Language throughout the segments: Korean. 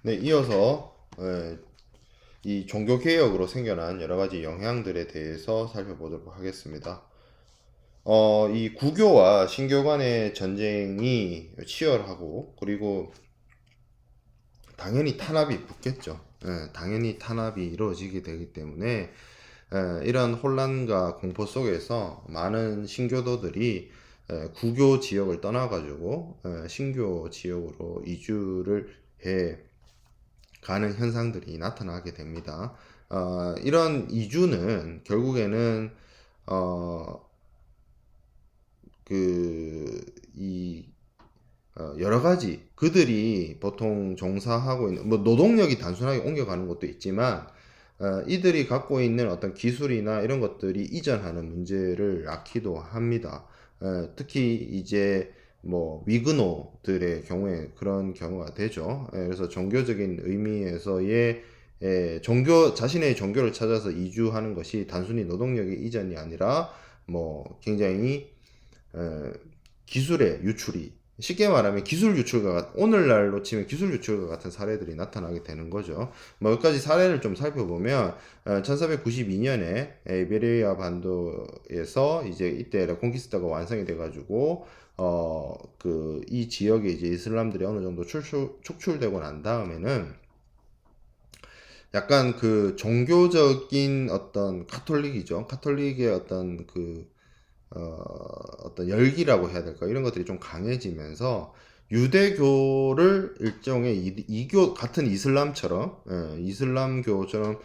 네, 이어서 이 종교 개혁으로 생겨난 여러 가지 영향들에 대해서 살펴보도록 하겠습니다. 이 구교와 신교 간의 전쟁이 치열하고 그리고 당연히 탄압이 붙겠죠. 당연히 탄압이 이루어지게 되기 때문에 이런 혼란과 공포 속에서 많은 신교도들이 구교 지역을 떠나가지고 신교 지역으로 이주를 해 가는 현상들이 나타나게 됩니다. 이런 이주는 결국에는 어, 그, 이, 여러 가지 그들이 보통 종사하고 있는 뭐 노동력이 단순하게 옮겨가는 것도 있지만 이들이 갖고 있는 어떤 기술이나 이런 것들이 이전하는 문제를 낳기도 합니다. 특히 이제 뭐 위그노들의 경우에 그런 경우가 되죠. 그래서 종교적인 의미에서의 종교 자신의 종교를 찾아서 이주하는 것이 단순히 노동력의 이전이 아니라 뭐 굉장히 에, 기술의 유출이 쉽게 말하면 기술 유출과 오늘날로 치면 기술 유출과 같은 사례들이 나타나게 되는 거죠. 뭐 몇 가지 사례를 좀 살펴보면 1492년에 이베리아 반도에서 이제 이때 레콘키스타가 완성이 돼가지고 그 이 지역에 이제 이슬람들이 어느 정도 축출되고 난 다음에는 약간 그 종교적인 어떤 카톨릭이죠. 카톨릭의 어떤 그 어떤 열기라고 해야 될까 이런 것들이 좀 강해지면서 유대교를 일종의 이교 같은 이슬람처럼 이슬람교처럼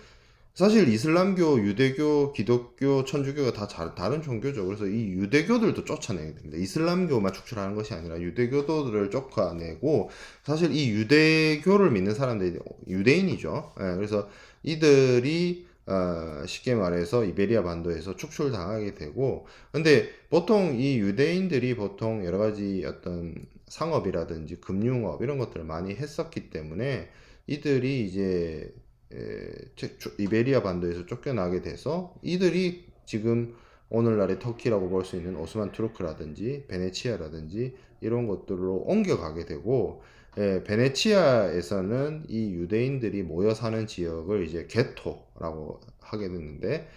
사실 이슬람교, 유대교, 기독교, 천주교가 다 다른 종교죠. 그래서 이 유대교들도 쫓아내야 됩니다. 이슬람교만 축출하는 것이 아니라 유대교도들을 쫓아내고 사실 이 유대교를 믿는 사람들이 유대인이죠. 그래서 이들이 쉽게 말해서 이베리아 반도에서 축출당하게 되고 근데 보통 이 유대인들이 보통 여러 가지 어떤 상업이라든지 금융업 이런 것들을 많이 했었기 때문에 이들이 이제 이베리아 반도에서 쫓겨나게 돼서 이들이 지금 오늘날의 터키라고 볼 수 있는 오스만 투르크라든지 베네치아라든지 이런 것들로 옮겨가게 되고 베네치아에서는 이 유대인들이 모여 사는 지역을 이제 게토라고 하게 됐는데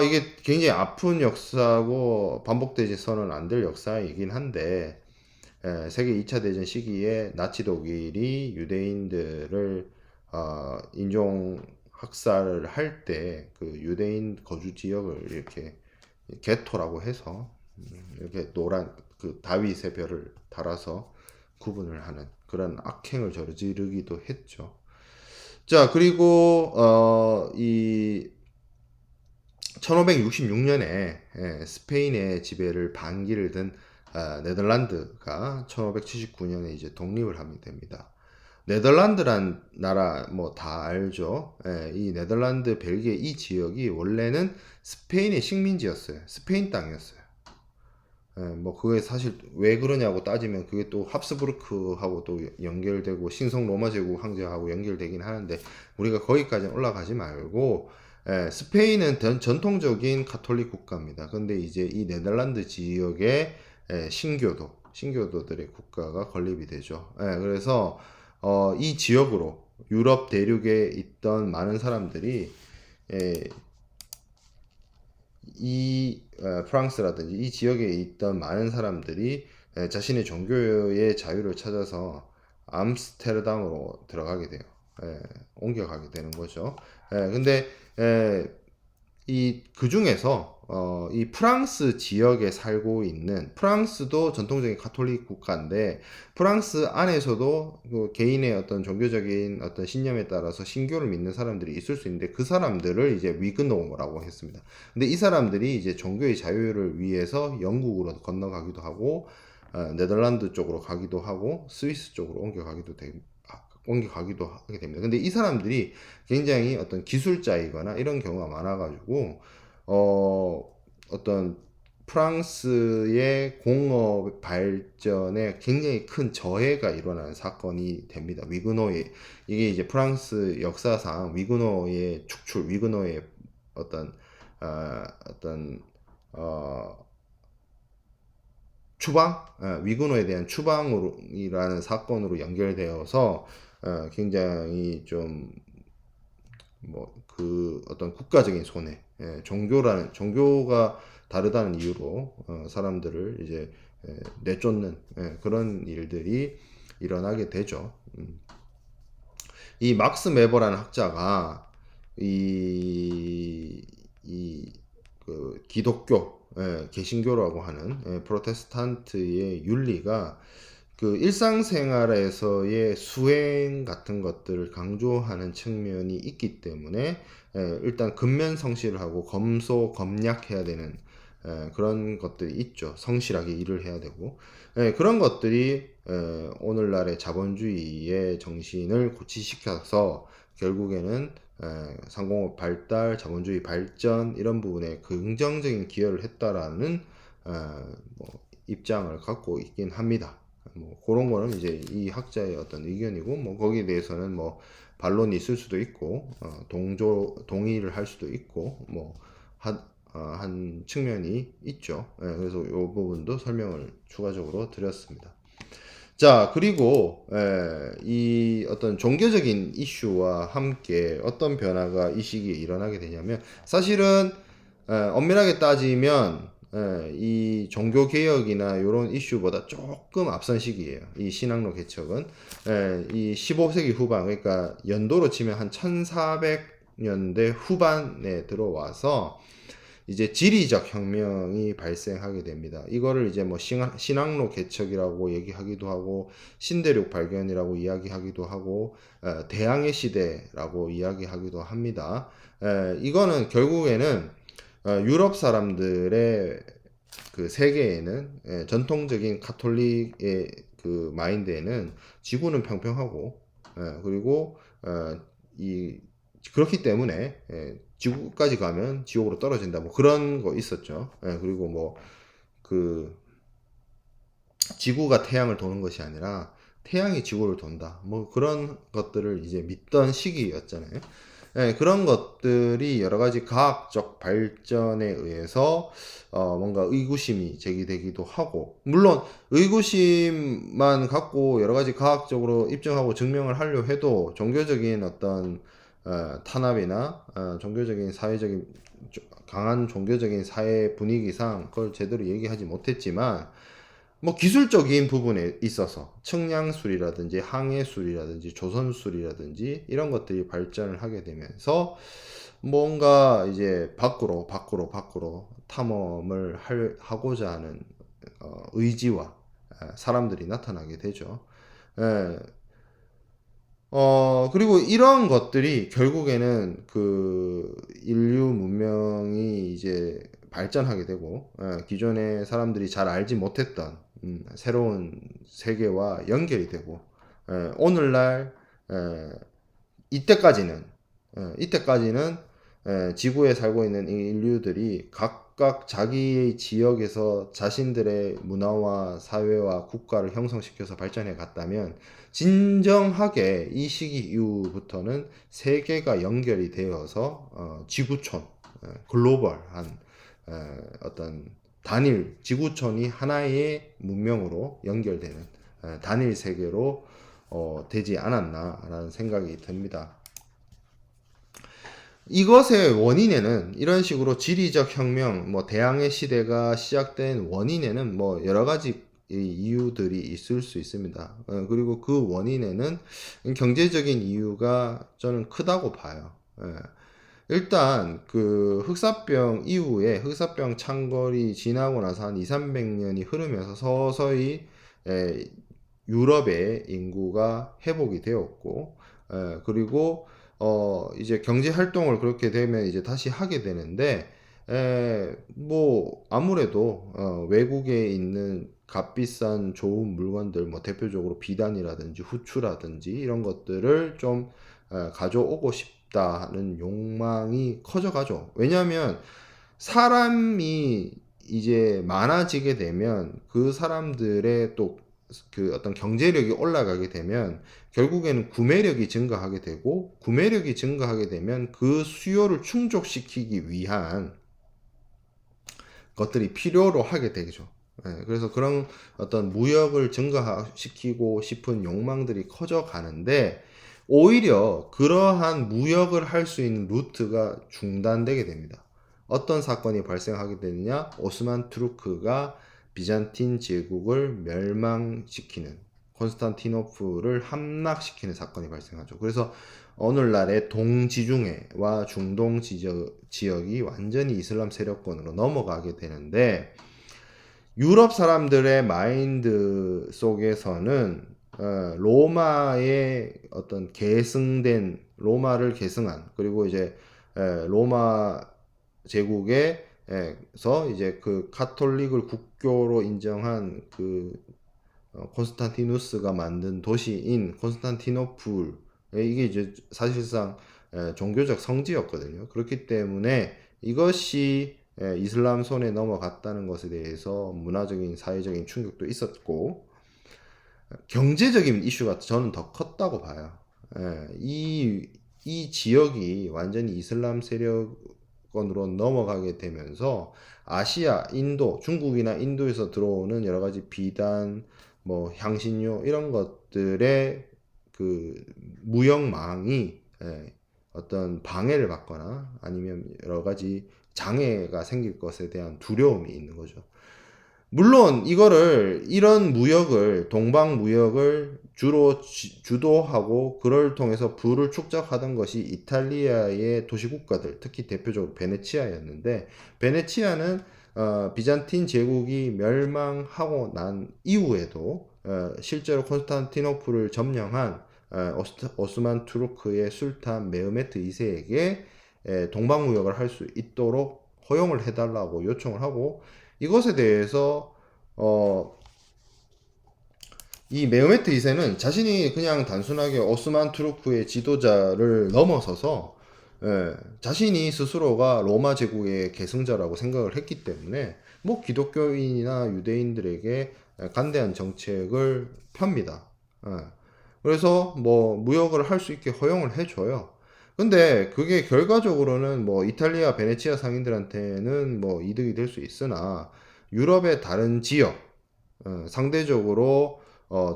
이게 굉장히 아픈 역사고 반복되지서는 안 될 역사이긴 한데 세계 2차 대전 시기에 나치 독일이 유대인들을 인종 학살을 할 때 그 유대인 거주 지역을 이렇게 게토라고 해서 이렇게 노란 그 다윗의 별을 달아서 구분을 하는 그런 악행을 저지르기도 했죠. 자, 그리고 이 1566년에 스페인의 지배를 반기를 든 네덜란드가 1579년에 이제 독립을 하게 됩니다. 네덜란드란 나라 뭐 다 알죠. 이 네덜란드, 벨기에 이 지역이 원래는 스페인의 식민지였어요. 스페인 땅이었어요. 뭐 그게 사실 왜 그러냐고 따지면 그게 또 합스부르크하고 또 연결되고 신성 로마 제국 황제하고 연결되긴 하는데 우리가 거기까지는 올라가지 말고 스페인은 전통적인 카톨릭 국가입니다. 근데 이제 이 네덜란드 지역에 신교도들의 국가가 건립이 되죠. 그래서 이 지역으로 유럽 대륙에 있던 많은 사람들이 에, 이 프랑스라든지 이 지역에 있던 많은 사람들이 자신의 종교의 자유를 찾아서 암스테르담으로 들어가게 돼요. 옮겨가게 되는 거죠. 근데 이 그 중에서 이 프랑스 지역에 살고 있는 프랑스도 전통적인 카톨릭 국가인데 프랑스 안에서도 그 개인의 어떤 종교적인 어떤 신념에 따라서 신교를 믿는 사람들이 있을 수 있는데 그 사람들을 이제 위그노라고 했습니다. 근데 이 사람들이 이제 종교의 자유를 위해서 영국으로 건너가기도 하고 네덜란드 쪽으로 가기도 하고 스위스 쪽으로 옮겨가기도 하게 됩니다. 근데 이 사람들이 굉장히 어떤 기술자이거나 이런 경우가 많아가지고 어떤 프랑스의 공업 발전에 굉장히 큰 저해가 일어나는 사건이 됩니다. 위그노의 이게 이제 프랑스 역사상 위그노의 축출, 위그노의 어떤 어떤 어, 추방, 위그노에 대한 추방이라는 사건으로 연결되어서 굉장히 좀 뭐 그 어떤 국가적인 손해, 종교가 다르다는 이유로 사람들을 이제 내쫓는 그런 일들이 일어나게 되죠. 이 막스 메버라는 학자가 이, 그 기독교, 개신교라고 하는 프로테스탄트의 윤리가 그 일상생활에서의 수행 같은 것들을 강조하는 측면이 있기 때문에 일단 근면성실을 하고 검소검약해야 되는 그런 것들이 있죠. 성실하게 일을 해야 되고 그런 것들이 오늘날의 자본주의의 정신을 고취시켜서 결국에는 상공업 발달, 자본주의 발전 이런 부분에 긍정적인 기여를 했다라는 뭐 입장을 갖고 있긴 합니다. 뭐 그런 거는 이제 이 학자의 어떤 의견이고 뭐 거기에 대해서는 뭐 반론이 있을 수도 있고 동의를 할 수도 있고 뭐 한 측면이 있죠. 그래서 이 부분도 설명을 추가적으로 드렸습니다. 자, 그리고 이 어떤 종교적인 이슈와 함께 어떤 변화가 이 시기에 일어나게 되냐면 사실은 엄밀하게 따지면 이 종교개혁이나 이런 이슈보다 조금 앞선 시기예요. 이 신학로 개척은 이 15세기 후반, 그러니까 연도로 치면 한 1400년대 후반에 들어와서 이제 지리적 혁명이 발생하게 됩니다. 이거를 이제 뭐 신학로 개척이라고 얘기하기도 하고 신대륙 발견이라고 이야기하기도 하고 대항해 시대라고 이야기하기도 합니다. 이거는 결국에는 유럽 사람들의 그 세계에는 전통적인 카톨릭의 그 마인드에는 지구는 평평하고 그리고 이 그렇기 때문에 지구까지 가면 지옥으로 떨어진다 뭐 그런 거 있었죠. 그리고 뭐 그 지구가 태양을 도는 것이 아니라 태양이 지구를 돈다 뭐 그런 것들을 이제 믿던 시기였잖아요. 그런 것들이 여러 가지 과학적 발전에 의해서 뭔가 의구심이 제기되기도 하고 물론 의구심만 갖고 여러 가지 과학적으로 입증하고 증명을 하려 해도 종교적인 어떤 탄압이나 종교적인 사회적인 강한 종교적인 사회 분위기상 그걸 제대로 얘기하지 못했지만 뭐 기술적인 부분에 있어서 측량술이라든지 항해술이라든지 조선술이라든지 이런 것들이 발전을 하게 되면서 뭔가 이제 밖으로 탐험을 하고자 하는 의지와 사람들이 나타나게 되죠. 그리고 이런 것들이 결국에는 그 인류 문명이 이제 발전하게 되고, 기존의 사람들이 잘 알지 못했던 새로운 세계와 연결이 되고, 오늘날 이때까지는 지구에 살고 있는 이 인류들이 각각 자기의 지역에서 자신들의 문화와 사회와 국가를 형성시켜서 발전해 갔다면 진정하게 이 시기 이후부터는 세계가 연결이 되어서 지구촌, 글로벌한 어떤 단일 지구촌이 하나의 문명으로 연결되는 단일 세계로 되지 않았나라는 생각이 듭니다. 이것의 원인에는 이런 식으로 지리적 혁명, 뭐 대항해 시대가 시작된 원인에는 뭐 여러 가지 이유들이 있을 수 있습니다. 그리고 그 원인에는 경제적인 이유가 저는 크다고 봐요. 일단 그 흑사병 이후에 흑사병 창궐이 지나고 나서 한 2, 300년이 흐르면서 서서히 유럽의 인구가 회복이 되었고 그리고 이제 경제 활동을 그렇게 되면 이제 다시 하게 되는데 뭐 아무래도 외국에 있는 값비싼 좋은 물건들 뭐 대표적으로 비단이라든지 후추라든지 이런 것들을 좀 가져오고 싶다는 욕망이 커져가죠. 왜냐하면 사람이 이제 많아지게 되면 그 사람들의 또 그 어떤 경제력이 올라가게 되면 결국에는 구매력이 증가하게 되고 구매력이 증가하게 되면 그 수요를 충족시키기 위한 것들이 필요로 하게 되죠. 그래서 그런 어떤 무역을 증가시키고 싶은 욕망들이 커져 가는데 오히려 그러한 무역을 할 수 있는 루트가 중단되게 됩니다. 어떤 사건이 발생하게 되느냐? 오스만 투르크가 비잔틴 제국을 멸망시키는, 콘스탄티노플을 함락시키는 사건이 발생하죠. 그래서 오늘날의 동지중해와 중동 지역이 완전히 이슬람 세력권으로 넘어가게 되는데, 유럽 사람들의 마인드 속에서는 로마의 어떤 계승된, 로마를 계승한, 그리고 이제 로마 제국에서 이제 그 카톨릭을 국교로 인정한 그 콘스탄티누스가 만든 도시인 콘스탄티노플, 이게 이제 사실상 종교적 성지였거든요. 그렇기 때문에 이것이 이슬람 손에 넘어갔다는 것에 대해서 문화적인 사회적인 충격도 있었고, 경제적인 이슈가 저는 더 컸다고 봐요. 이 지역이 완전히 이슬람 세력권으로 넘어가게 되면서 아시아, 인도, 중국이나 인도에서 들어오는 여러 가지 비단, 뭐 향신료 이런 것들의 그 무역망이 어떤 방해를 받거나 아니면 여러 가지 장애가 생길 것에 대한 두려움이 있는 거죠. 물론 이런 무역을, 동방 무역을 주로 주도하고 그걸 통해서 부를 축적하던 것이 이탈리아의 도시국가들, 특히 대표적으로 베네치아였는데, 베네치아는 비잔틴 제국이 멸망하고 난 이후에도 실제로 콘스탄티노플을 점령한 오스만 투르크의 술탄 메흐메트 2세에게 동방 무역을 할 수 있도록 허용을 해달라고 요청을 하고, 이것에 대해서 이 메흐메트 2세는 자신이 그냥 단순하게 오스만 투르크의 지도자를 넘어서서 자신이 스스로가 로마 제국의 계승자라고 생각을 했기 때문에 뭐 기독교인이나 유대인들에게 간대한 정책을 펴니다. 그래서 뭐 무역을 할 수 있게 허용을 해줘요. 근데 그게 결과적으로는 뭐 이탈리아 베네치아 상인들한테는 뭐 이득이 될 수 있으나 유럽의 다른 지역, 상대적으로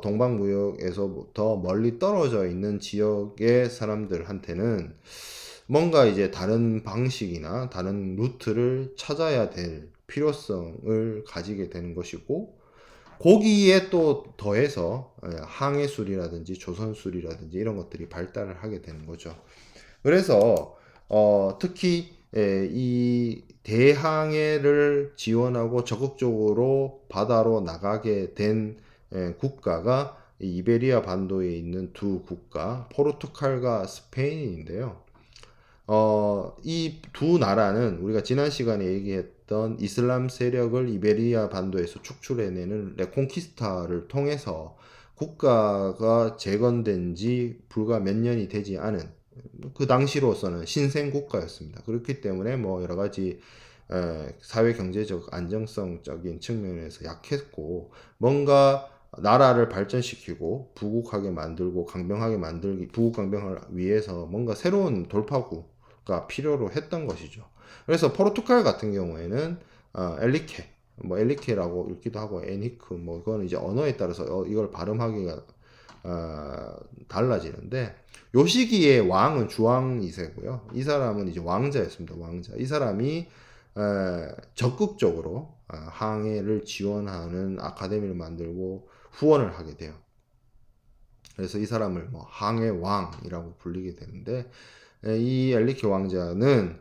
동방무역에서부터 멀리 떨어져 있는 지역의 사람들한테는 뭔가 이제 다른 방식이나 다른 루트를 찾아야 될 필요성을 가지게 되는 것이고, 거기에 또 더해서 항해술이라든지 조선술이라든지 이런 것들이 발달을 하게 되는 거죠. 그래서 특히 이 대항해를 지원하고 적극적으로 바다로 나가게 된 국가가 이베리아 반도에 있는 두 국가, 포르투갈과 스페인인데요. 이 두 나라는 우리가 지난 시간에 얘기했던 이슬람 세력을 이베리아 반도에서 축출해내는 레콩키스타를 통해서 국가가 재건된 지 불과 몇 년이 되지 않은, 그 당시로서는 신생 국가였습니다. 그렇기 때문에 뭐 여러 가지 사회 경제적 안정성적인 측면에서 약했고, 뭔가 나라를 발전시키고 부국하게 만들고 강병하게 만들기, 부국 강병을 위해서 뭔가 새로운 돌파구가 필요로 했던 것이죠. 그래서 포르투갈 같은 경우에는 엘리케, 뭐 엘리케라고 읽기도 하고 에니크, 뭐 이거는 이제 언어에 따라서 이걸 발음하기가 달라지는데, 요 시기의 왕은 주왕 2세고요. 이 사람은 이제 왕자였습니다. 왕자. 이 사람이 적극적으로 항해를 지원하는 아카데미를 만들고 후원을 하게 돼요. 그래서 이 사람을 뭐 항해왕이라고 불리게 되는데, 이 엘리케 왕자는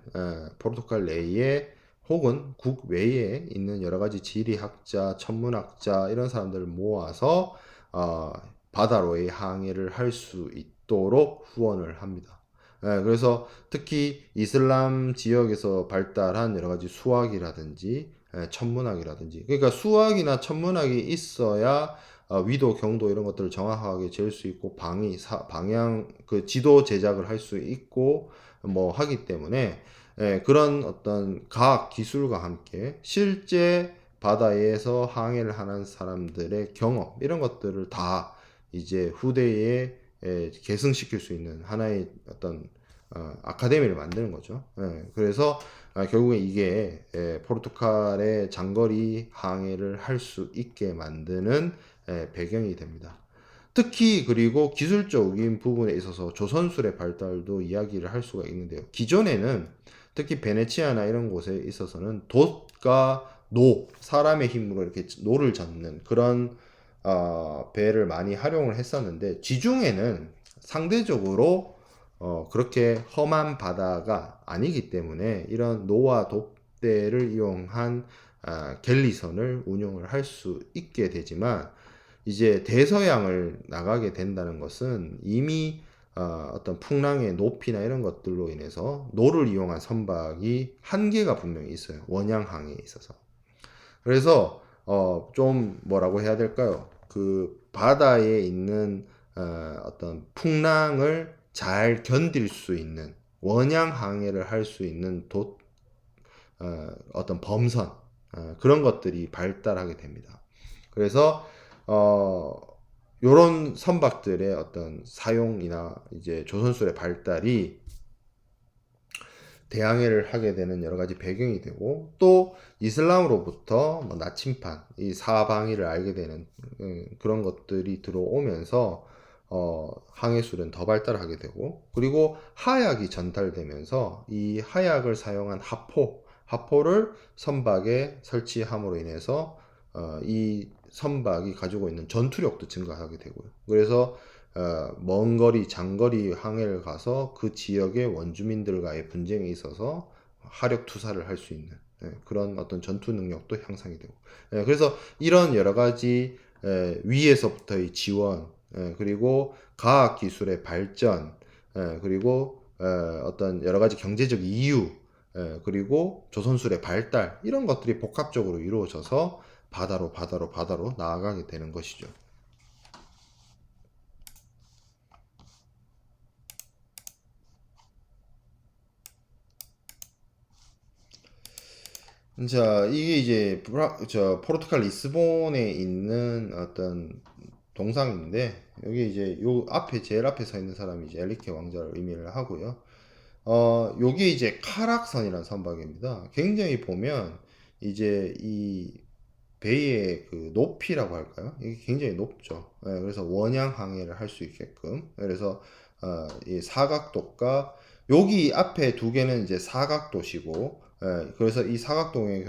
포르투갈 내에 혹은 국외에 있는 여러 가지 지리학자, 천문학자 이런 사람들을 모아서 바다로의 항해를 할 수 있도록 후원을 합니다. 그래서 특히 이슬람 지역에서 발달한 여러 가지 수학이라든지 천문학이라든지, 그러니까 수학이나 천문학이 있어야 위도, 경도 이런 것들을 정확하게 잴 수 있고 방향, 그 지도 제작을 할 수 있고 뭐 하기 때문에 그런 어떤 과학 기술과 함께 실제 바다에서 항해를 하는 사람들의 경험 이런 것들을 다 이제 후대에 계승시킬 수 있는 하나의 어떤 아카데미를 만드는 거죠. 그래서 결국에 이게 포르투갈의 장거리 항해를 할 수 있게 만드는 배경이 됩니다. 특히 그리고 기술적인 부분에 있어서 조선술의 발달도 이야기를 할 수가 있는데요. 기존에는 특히 베네치아나 이런 곳에 있어서는 돛과 노, 사람의 힘으로 이렇게 노를 잡는 그런 배를 많이 활용을 했었는데, 지중해는 상대적으로 그렇게 험한 바다가 아니기 때문에 이런 노와 돛대를 이용한 갤리선을 운용을 할 수 있게 되지만, 이제 대서양을 나가게 된다는 것은 이미 어떤 풍랑의 높이나 이런 것들로 인해서 노를 이용한 선박이 한계가 분명히 있어요. 원양항에 있어서. 그래서 좀 뭐라고 해야 될까요? 그 바다에 있는 어떤 풍랑을 잘 견딜 수 있는 원양 항해를 할 수 있는 어떤 범선, 그런 것들이 발달하게 됩니다. 그래서 요런 선박들의 어떤 사용이나 이제 조선술의 발달이 대항해를 하게 되는 여러 가지 배경이 되고, 또 이슬람으로부터 뭐 나침판, 이 사방위를 알게 되는 그런 것들이 들어오면서 항해술은 더 발달하게 되고, 그리고 하약이 전달되면서 이 하약을 사용한 하포를 선박에 설치함으로 인해서 이 선박이 가지고 있는 전투력도 증가하게 되고요. 그래서 먼 거리, 장거리 항해를 가서 그 지역의 원주민들과의 분쟁에 있어서 화력 투사를 할 수 있는 그런 어떤 전투 능력도 향상이 되고, 그래서 이런 여러 가지 위에서부터의 지원, 그리고 과학 기술의 발전, 그리고 어떤 여러 가지 경제적 이유, 그리고 조선술의 발달, 이런 것들이 복합적으로 이루어져서 바다로 나아가게 되는 것이죠. 자, 이게 이제 포르투갈 리스본에 있는 어떤 동상인데, 여기 이제 요 앞에 제일 앞에 서 있는 사람이 이제 엘리케 왕자를 의미를 하고요. 요게 이제 카락선이라는 선박입니다. 굉장히 보면 이제 이 베이의 그 높이라고 할까요? 이게 굉장히 높죠. 그래서 원양 항해를 할 수 있게끔. 그래서 이 사각도가 여기 앞에 두 개는 이제 사각도시고, 그래서 이 사각도의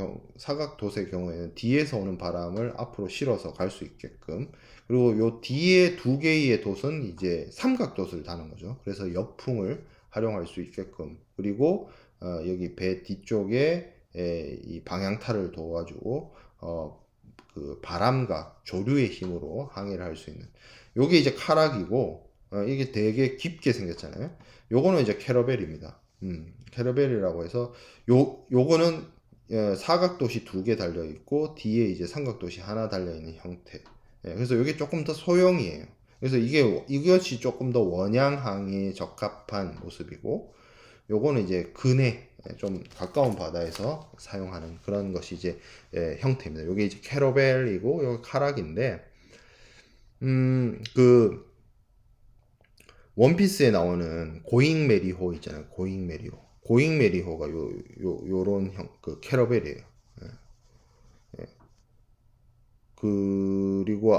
경우에는 뒤에서 오는 바람을 앞으로 실어서 갈 수 있게끔. 그리고 요 뒤에 두 개의 돛은 이제 삼각돛을 다는 거죠. 그래서 역풍을 활용할 수 있게끔. 그리고 여기 배 뒤쪽에 이 방향타를 도와주고 그 바람과 조류의 힘으로 항해를 할 수 있는, 요게 이제 카락이고, 이게 되게 깊게 생겼잖아요. 요거는 이제 캐러벨입니다. 캐러벨이라고 해서 요거는 사각도시 두 개 달려 있고 뒤에 이제 삼각도시 하나 달려 있는 형태. 그래서 이게 조금 더 소형이에요. 그래서 이것이 조금 더 원양항에 적합한 모습이고, 요거는 이제 근해, 좀 가까운 바다에서 사용하는 그런 것이 이제 형태입니다. 요게 이제 캐러벨이고 요게 카락인데, 그 원피스에 나오는 고잉 메리호 있잖아요. 고잉 메리호가 요런 그 캐러벨이에요. 그리고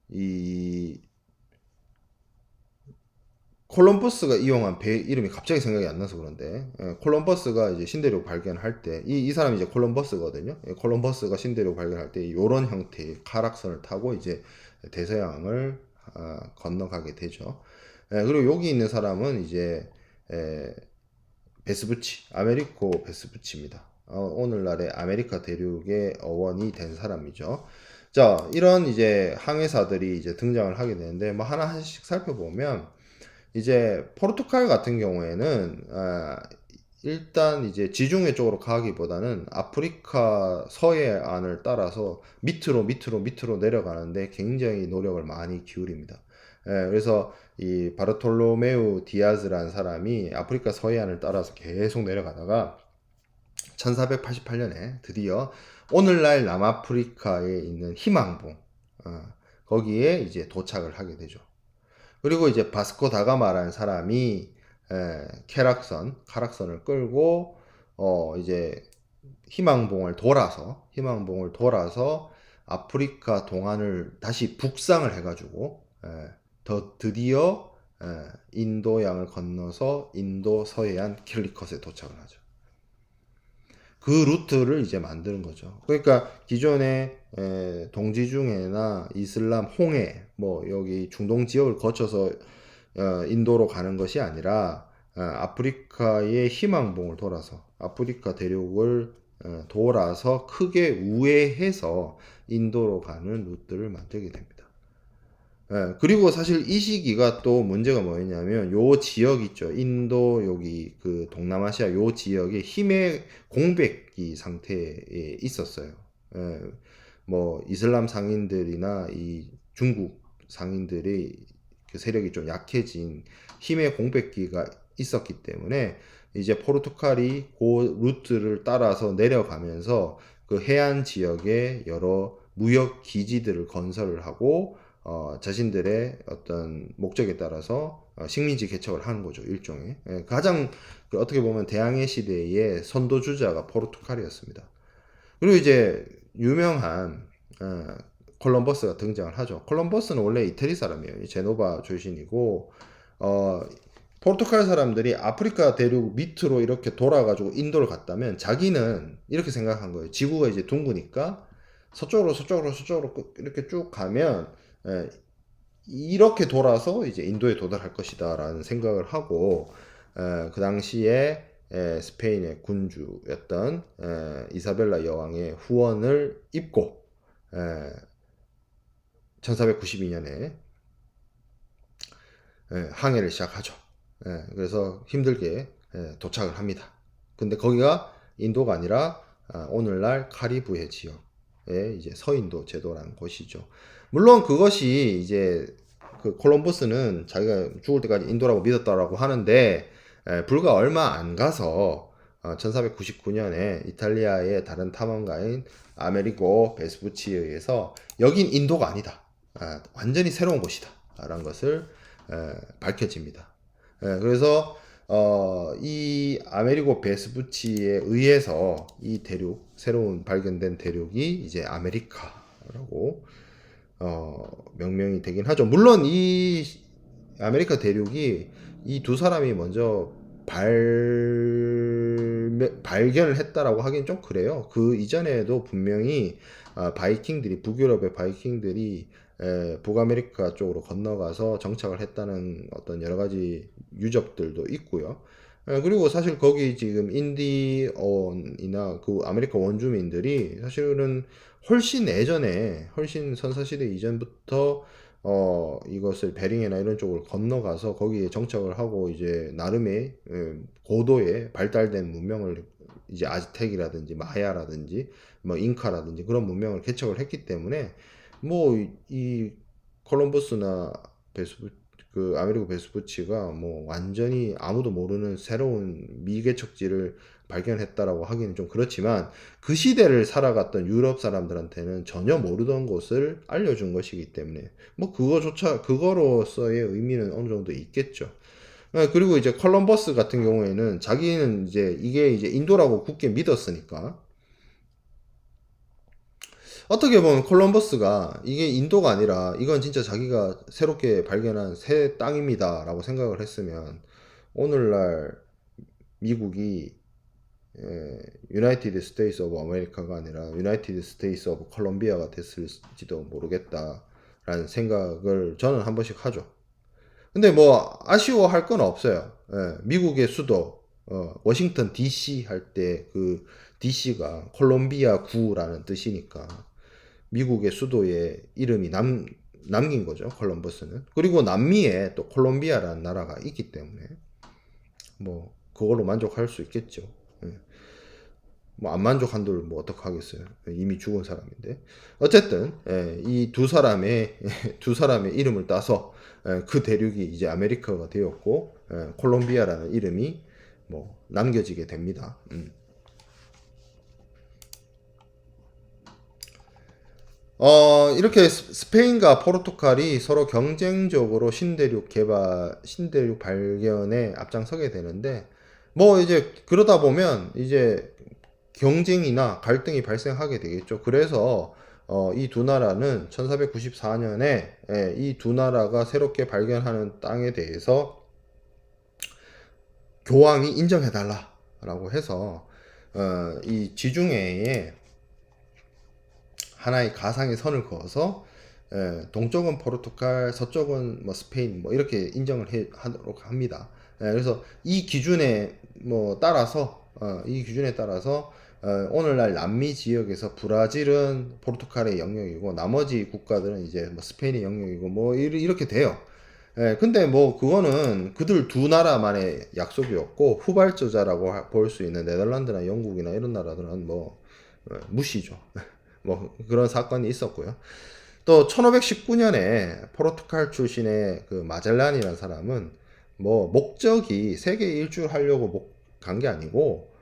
이 콜럼버스가 이용한 배 이름이 갑자기 생각이 안 나서 그런데, 콜럼버스가 이제 신대륙 발견할 때, 이 사람이 이제 콜럼버스거든요. 콜럼버스가 신대륙 발견할 때 이런 형태의 카락선을 타고 이제 대서양을 건너가게 되죠. 그리고 여기 있는 사람은 이제 베스부치, 아메리코 베스부치입니다. 오늘날의 아메리카 대륙의 어원이 된 사람이죠. 자, 이런 이제 항해사들이 이제 등장을 하게 되는데, 뭐 하나씩 살펴보면, 이제 포르투갈 같은 경우에는 일단 이제 지중해 쪽으로 가기보다는 아프리카 서해안을 따라서 밑으로 내려가는데 굉장히 노력을 많이 기울입니다. 그래서 이 바르톨로메우 디아즈라는 사람이 아프리카 서해안을 따라서 계속 내려가다가 1488년에 드디어 오늘날 남아프리카에 있는 희망봉, 거기에 이제 도착을 하게 되죠. 그리고 이제 바스코 다가마라는 사람이 카락선을 끌고 이제 희망봉을 돌아서 아프리카 동안을 다시 북상을 해가지고 드디어 인도양을 건너서 인도 서해안 캘리컷에 도착을 하죠. 그 루트를 이제 만드는 거죠. 그러니까 기존에 동지중해나 이슬람 홍해 뭐 여기 중동 지역을 거쳐서 인도로 가는 것이 아니라 아프리카의 희망봉을 돌아서 아프리카 대륙을 돌아서 크게 우회해서 인도로 가는 루트를 만들게 됩니다. 그리고 사실 이 시기가 또 문제가 뭐였냐면 요 지역 있죠. 인도 여기 그 동남아시아 요 지역에 힘의 공백기 상태에 있었어요. 예, 뭐 이슬람 상인들이나 이 중국 상인들의 그 세력이 좀 약해진 힘의 공백기가 있었기 때문에 이제 포르투갈이 그 루트를 따라서 내려가면서 그 해안 지역에 여러 무역 기지들을 건설을 하고 자신들의 어떤 목적에 따라서 식민지 개척을 하는 거죠. 일종의. 가장 그 어떻게 보면 대항해 시대의 선도주자가 포르투갈이었습니다. 그리고 이제 유명한 콜럼버스가 등장을 하죠. 콜럼버스는 원래 이태리 사람이에요. 제노바 출신이고 포르투갈 사람들이 아프리카 대륙 밑으로 이렇게 돌아가지고 인도를 갔다면 자기는 이렇게 생각한 거예요. 지구가 이제 둥그니까 서쪽으로 이렇게 쭉 가면 이렇게 돌아서 이제 인도에 도달할 것이다 라는 생각을 하고 그 당시에 스페인의 군주였던 이사벨라 여왕의 후원을 입고 1492년에 항해를 시작하죠. 그래서 힘들게 도착을 합니다. 근데 거기가 인도가 아니라 오늘날 카리브해 지역의 이제 서인도 제도라는 곳이죠. 물론 그것이 이제 그 콜럼버스는 자기가 죽을 때까지 인도라고 믿었다라고 하는데 불과 얼마 안 가서 1499년에 이탈리아의 다른 탐험가인 아메리고 베스푸치에 의해서 여긴 인도가 아니다. 완전히 새로운 곳이다. 라는 것을 밝혀집니다. 그래서 이 아메리고 베스푸치에 의해서 이 대륙, 새로운 발견된 대륙이 이제 아메리카라고 명명이 되긴 하죠. 물론 이 아메리카 대륙이 이 두 사람이 먼저 발견을 했다라고 하긴 좀 그래요. 그 이전에도 분명히 바이킹들이 북유럽의 바이킹들이 북아메리카 쪽으로 건너가서 정착을 했다는 어떤 여러 가지 유적들도 있고요. 그리고 사실 거기 지금 인디언이나 그 아메리카 원주민들이 사실은 훨씬 예전에 훨씬 선사시대 이전부터 이것을 베링이나 이런 쪽을 건너가서 거기에 정착을 하고 이제 나름의 고도의 발달된 문명을 이제 아즈텍이라든지 마야라든지 뭐 잉카라든지 그런 문명을 개척을 했기 때문에 뭐 이 콜럼버스나 그 아메리고 베스푸치가 뭐 완전히 아무도 모르는 새로운 미개척지를 발견했다라고 하기는 좀 그렇지만 그 시대를 살아갔던 유럽 사람들한테는 전혀 모르던 것을 알려준 것이기 때문에 뭐 그거로서의 의미는 어느 정도 있겠죠. 그리고 이제 콜럼버스 같은 경우에는 자기는 이제 이게 이제 인도라고 굳게 믿었으니까 어떻게 보면 콜럼버스가 이게 인도가 아니라 이건 진짜 자기가 새롭게 발견한 새 땅입니다 라고 생각을 했으면 오늘날 미국이 유나이티드 스테이트 오브 아메리카가 아니라 유나이티드 스테이트 오브 콜롬비아가 됐을지도 모르겠다 라는 생각을 저는 한 번씩 하죠. 근데 뭐 아쉬워할 건 없어요. 미국의 수도 워싱턴 DC 할 때 그 DC가 콜롬비아 구라는 뜻이니까 미국의 수도의 이름이 남긴 거죠. 콜럼버스는. 그리고 남미에 또 콜롬비아라는 나라가 있기 때문에 뭐 그걸로 만족할 수 있겠죠. 뭐 안 만족한들 뭐 어떡하겠어요. 이미 죽은 사람인데. 어쨌든 이 두 사람의 이름을 따서 그 대륙이 이제 아메리카가 되었고 콜롬비아라는 이름이 뭐 남겨지게 됩니다. 이렇게 스페인과 포르투갈이 서로 경쟁적으로 신대륙 발견에 앞장서게 되는데, 뭐 이제 그러다 보면 이제 경쟁이나 갈등이 발생하게 되겠죠. 그래서 이 두 나라는 1494년에 이 두 나라가 새롭게 발견하는 땅에 대해서 교황이 인정해달라라고 해서 이 지중해에 하나의 가상의 선을 그어서 동쪽은 포르투갈, 서쪽은 뭐 스페인 뭐 이렇게 하도록 합니다. 그래서 이 기준에 뭐 따라서 이 기준에 따라서 오늘날 남미 지역에서 브라질은 포르투갈의 영역이고 나머지 국가들은 이제 뭐 스페인의 영역이고 뭐 이렇게 돼요. 근데 뭐 그거는 그들 두 나라만의 약속이었고 후발주자라고 볼 수 있는 네덜란드나 영국이나 이런 나라들은 뭐 무시죠. 뭐 그런 사건이 있었고요. 또 1519년에 포르투갈 출신의 그 마젤란이라는 사람은 뭐 목적이 세계 일주를 하려고 간 게 아니고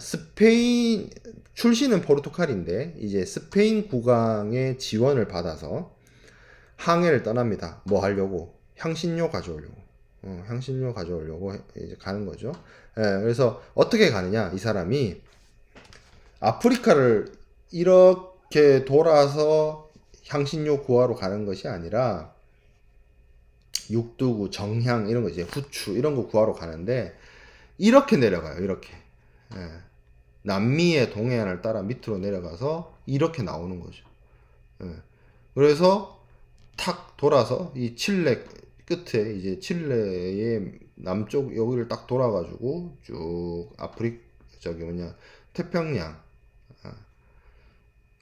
스페인 출신은 포르투갈인데 이제 스페인 국왕의 지원을 받아서 항해를 떠납니다. 뭐 하려고? 향신료 가져오려고. 향신료 가져오려고 이제 가는 거죠. 그래서 어떻게 가느냐? 이 사람이 아프리카를 이렇게 돌아서 향신료 구하러 가는 것이 아니라 육두구, 정향 이런 거 이제 후추 이런 거 구하러 가는데 이렇게 내려가요. 이렇게. 예. 남미의 동해안을 따라 밑으로 내려가서 이렇게 나오는 거죠. 예. 그래서 탁 돌아서 이 칠레 끝에 이제 칠레의 남쪽 여기를 딱 돌아가지고 쭉 저기 뭐냐 태평양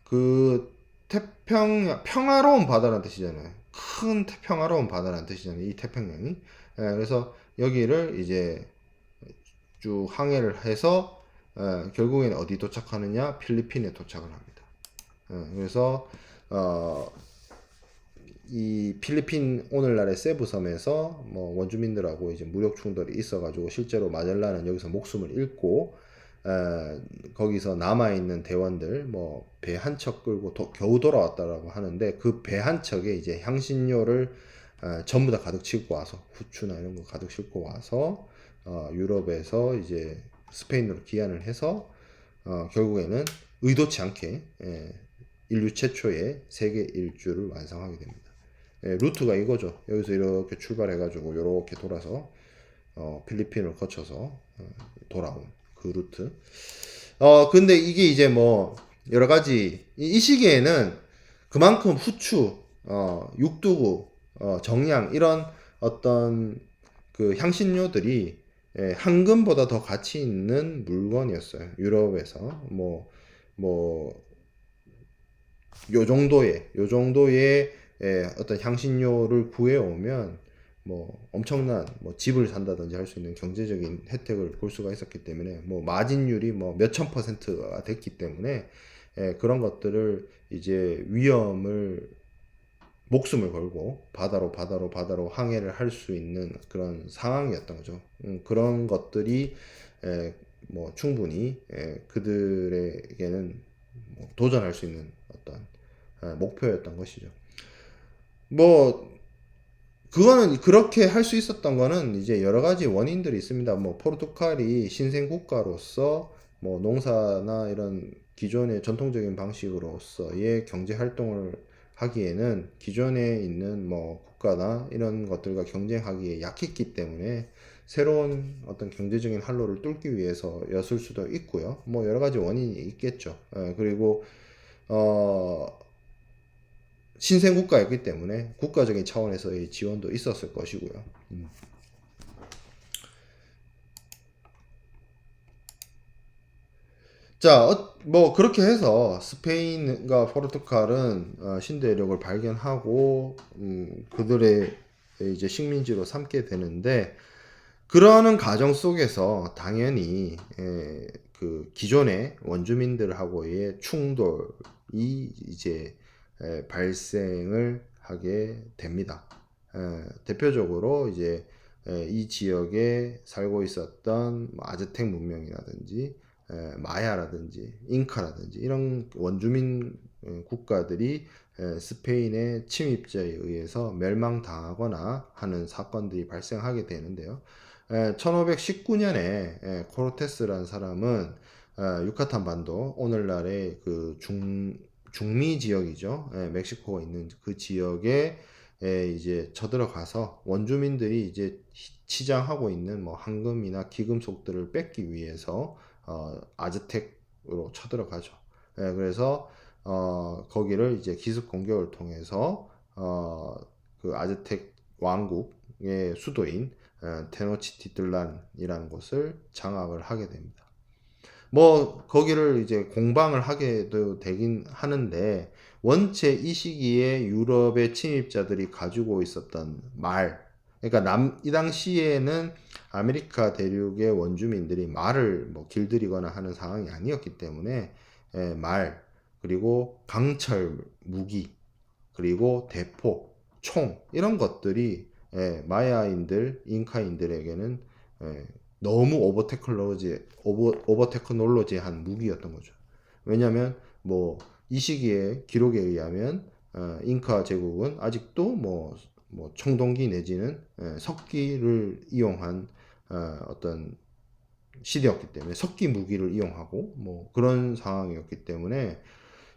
그 태평양 평화로운 바다라는 뜻이잖아요. 큰 평화로운 바다라는 뜻이잖아요. 이 태평양이. 그래서 여기를 이제 쭉 항해를 해서 결국에는 어디 도착하느냐? 필리핀에 도착을 합니다. 그래서 이 필리핀 오늘날의 세부섬에서 뭐 원주민들하고 이제 무력 충돌이 있어가지고 실제로 마젤란은 여기서 목숨을 잃고 거기서 남아있는 대원들 뭐 배 한 척 끌고 겨우 돌아왔다라고 하는데 그 배 한 척에 이제 향신료를 전부 다 가득 싣고 와서 후추나 이런 거 가득 싣고 와서 유럽에서 이제 스페인으로 귀환을 해서 결국에는 의도치 않게 인류 최초의 세계 일주를 완성하게 됩니다. 루트가 이거죠. 여기서 이렇게 출발해가지고 이렇게 돌아서 필리핀을 거쳐서 돌아온 그 루트. 근데 이게 이제 뭐 여러 가지 이 시기에는 그만큼 후추, 육두구, 정량 이런 어떤 그 향신료들이 황금보다 더 가치 있는 물건이었어요. 유럽에서 요 정도의 어떤 향신료를 구해오면 뭐 엄청난 뭐 집을 산다든지 할 수 있는 경제적인 혜택을 볼 수가 있었기 때문에 뭐 마진율이 뭐 몇천 %가 됐기 때문에 그런 것들을 이제 목숨을 걸고 바다로 항해를 할 수 있는 그런 상황이었던 거죠. 그런 것들이 뭐 충분히 그들에게는 뭐 도전할 수 있는 어떤 목표였던 것이죠. 뭐 그거는 그렇게 할 수 있었던 거는 이제 여러 가지 원인들이 있습니다. 뭐 포르투갈이 신생 국가로서 뭐 농사나 이런 기존의 전통적인 방식으로서의 경제 활동을 하기에는 기존에 있는 뭐 국가나 이런 것들과 경쟁하기에 약했기 때문에 새로운 어떤 경제적인 활로를 뚫기 위해서였을 수도 있고요. 뭐 여러 가지 원인이 있겠죠. 그리고 신생 국가였기 때문에 국가적인 차원에서의 지원도 있었을 것이고요. 자, 뭐 그렇게 해서 스페인과 포르투갈은 신대륙을 발견하고 그들의 이제 식민지로 삼게 되는데 그러는 과정 속에서 당연히 그 기존의 원주민들하고의 충돌이 이제 발생을 하게 됩니다. 대표적으로 이제 이 지역에 살고 있었던 아즈텍 문명이라든지 마야라든지 잉카라든지 이런 원주민 국가들이 스페인의 침입자에 의해서 멸망당하거나 하는 사건들이 발생하게 되는데요. 1519년에 코르테스라는 사람은 유카탄 반도, 오늘날의 그 중미 지역이죠. 멕시코가 있는 그 지역에 이제 쳐들어가서 원주민들이 이제 치장하고 있는 뭐 황금이나 귀금속들을 뺏기 위해서 아즈텍으로 쳐들어가죠. 그래서 거기를 이제 기습 공격을 통해서 그 아즈텍 왕국의 수도인 테노치티틀란이라는 곳을 장악을 하게 됩니다. 뭐 거기를 이제 공방을 하게도 되긴 하는데, 원체 이 시기에 유럽의 침입자들이 가지고 있었던 말, 그러니까 이 당시에는 아메리카 대륙의 원주민들이 말을 뭐 길들이거나 하는 상황이 아니었기 때문에 말, 그리고 강철 무기, 그리고 대포, 총 이런 것들이 마야인들, 잉카인들에게는 너무 오버테크놀로지한 무기였던 거죠. 왜냐하면 뭐 이 시기에 기록에 의하면 잉카 제국은 아직도 뭐 청동기 내지는 석기를 이용한 어떤 시대였기 때문에, 석기 무기를 이용하고 뭐 그런 상황이었기 때문에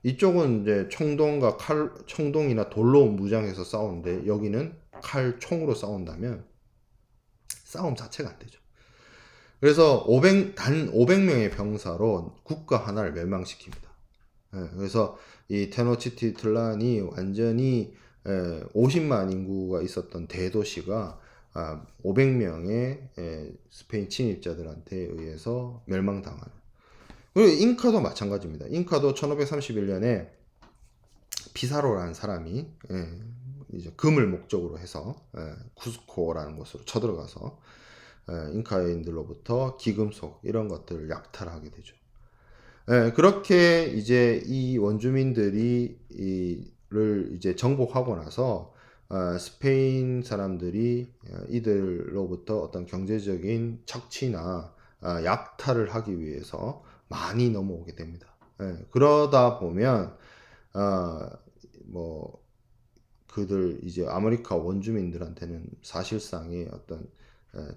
이쪽은 이제 청동이나 돌로 무장해서 싸우는데, 여기는 칼, 총으로 싸운다면 싸움 자체가 안 되죠. 그래서 단 500명의 병사로 국가 하나를 멸망시킵니다. 그래서 이 테노치티틀란이 완전히 50만 인구가 있었던 대도시가 500명의 스페인 침입자들한테 의해서 멸망당하는. 그리고 잉카도 마찬가지입니다. 잉카도 1531년에 피사로라는 사람이 이제 금을 목적으로 해서 쿠스코라는 곳으로 쳐들어가서 잉카인들로부터 귀금속 이런 것들을 약탈하게 되죠. 그렇게 이제 이 원주민들이 를 이제 정복하고 나서 스페인 사람들이 이들로부터 어떤 경제적인 착취나 약탈을 하기 위해서 많이 넘어오게 됩니다. 그러다 보면 뭐 그들 이제 아메리카 원주민들한테는 사실상의 어떤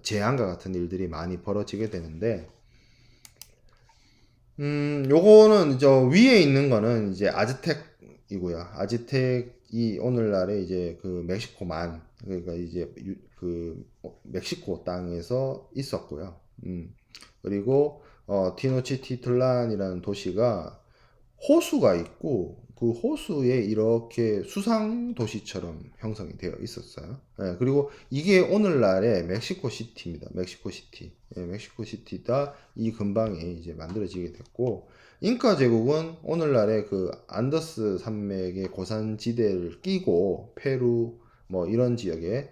재앙과 같은 일들이 많이 벌어지게 되는데, 요거는 저 위에 있는 거는 이제 아즈텍이고요. 아즈텍이 오늘날의 이제 그 멕시코만, 그러니까 이제 그 멕시코 땅에서 있었고요. 그리고 티노치티틀란이라는 도시가 호수가 있고, 그 호수에 이렇게 수상 도시처럼 형성이 되어 있었어요. 그리고 이게 오늘날의 멕시코 시티입니다. 멕시코 시티. 멕시코 시티가 이 근방에 이제 만들어지게 됐고, 잉카 제국은 오늘날의 그 안더스 산맥의 고산지대를 끼고 페루 뭐 이런 지역에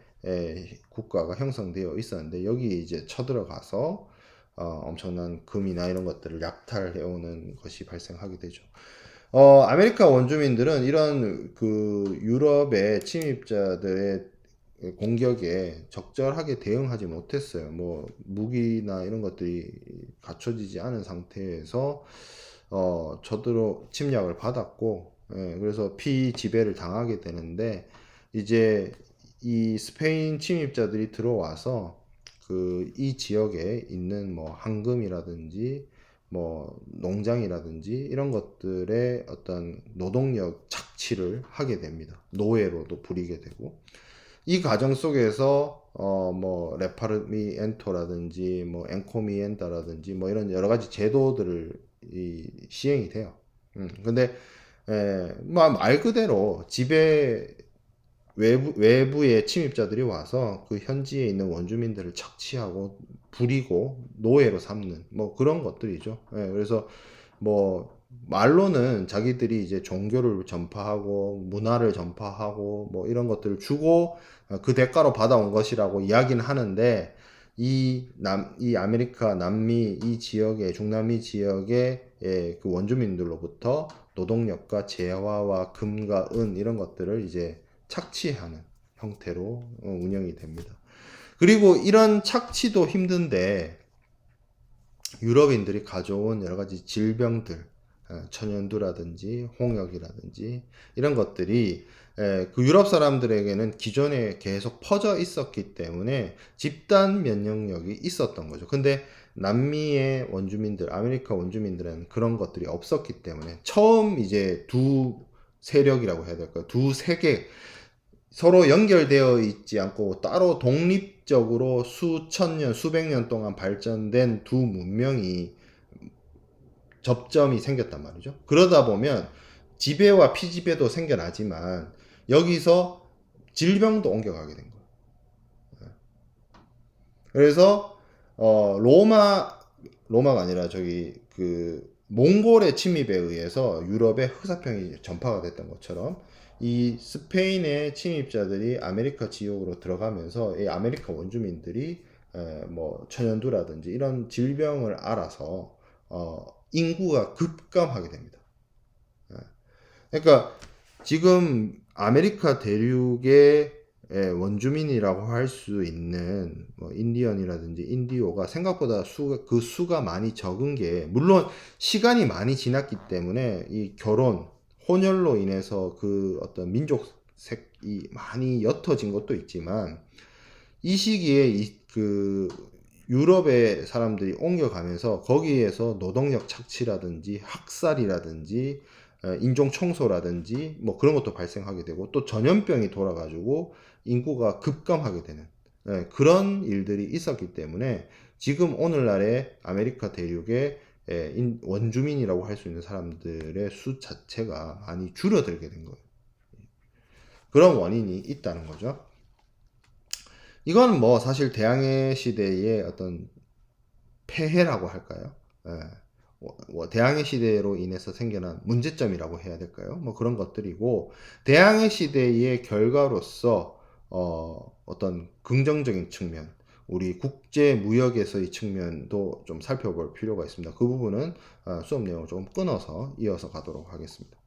국가가 형성되어 있었는데, 여기 이제 쳐들어가서 엄청난 금이나 이런 것들을 약탈해오는 것이 발생하게 되죠. 아메리카 원주민들은 이런 그 유럽의 침입자들의 공격에 적절하게 대응하지 못했어요. 뭐 무기나 이런 것들이 갖춰지지 않은 상태에서 저들로 침략을 받았고, 그래서 피지배를 당하게 되는데, 이제 이 스페인 침입자들이 들어와서 그 이 지역에 있는 뭐 황금이라든지 뭐 농장이라든지 이런 것들의 어떤 노동력 착취를 하게 됩니다. 노예로도 부리게 되고, 이 과정 속에서 뭐 레파르미엔토라든지 뭐 엔코미엔다라든지 뭐 이런 여러 가지 제도들을 시행이 돼요. 근데 말 그대로 지배 외부의 침입자들이 와서 그 현지에 있는 원주민들을 착취하고 부리고 노예로 삼는 뭐 그런 것들이죠. 그래서 뭐 말로는 자기들이 이제 종교를 전파하고 문화를 전파하고 뭐 이런 것들을 주고 그 대가로 받아온 것이라고 이야기는 하는데, 이 아메리카 남미 이 지역의 중남미 지역의 그 원주민들로부터 노동력과 재화와 금과 은 이런 것들을 이제 착취하는 형태로 운영이 됩니다. 그리고 이런 착취도 힘든데, 유럽인들이 가져온 여러 가지 질병들, 천연두라든지 홍역이라든지 이런 것들이 그 유럽 사람들에게는 기존에 계속 퍼져 있었기 때문에 집단 면역력이 있었던 거죠. 근데 남미의 원주민들, 아메리카 원주민들은 그런 것들이 없었기 때문에 처음 이제 두 세력이라고 해야 될까요? 두 세계, 서로 연결되어 있지 않고 따로 독립적으로 수천 년, 수백 년 동안 발전된 두 문명이 접점이 생겼단 말이죠. 그러다 보면 지배와 피지배도 생겨나지만 여기서 질병도 옮겨가게 된 거예요. 그래서 로마가 아니라 저기 그 몽골의 침입에 의해서 유럽에 흑사병이 전파가 됐던 것처럼 이 스페인의 침입자들이 아메리카 지역으로 들어가면서 이 아메리카 원주민들이 뭐 천연두라든지 이런 질병을 알아서 인구가 급감하게 됩니다. 그러니까 지금 아메리카 대륙의 원주민이라고 할 수 있는 뭐 인디언이라든지 인디오가 생각보다 그 수가 많이 적은 게, 물론 시간이 많이 지났기 때문에 이 결혼, 혼혈로 인해서 그 어떤 민족색이 많이 옅어진 것도 있지만, 이 시기에 그 유럽의 사람들이 옮겨가면서 거기에서 노동력 착취라든지 학살이라든지 인종 청소라든지 뭐 그런 것도 발생하게 되고, 또 전염병이 돌아가지고 인구가 급감하게 되는 그런 일들이 있었기 때문에 지금 오늘날의 아메리카 대륙의 원주민이라고 할 수 있는 사람들의 수 자체가 많이 줄어들게 된 거예요. 그런 원인이 있다는 거죠. 이건 뭐 사실 대항해 시대의 어떤 폐해라고 할까요? 대항해 시대로 인해서 생겨난 문제점이라고 해야 될까요? 뭐 그런 것들이고, 대항해 시대의 결과로서 어떤 긍정적인 측면, 우리 국제 무역에서의 측면도 좀 살펴볼 필요가 있습니다. 그 부분은 수업 내용을 조금 끊어서 이어서 가도록 하겠습니다.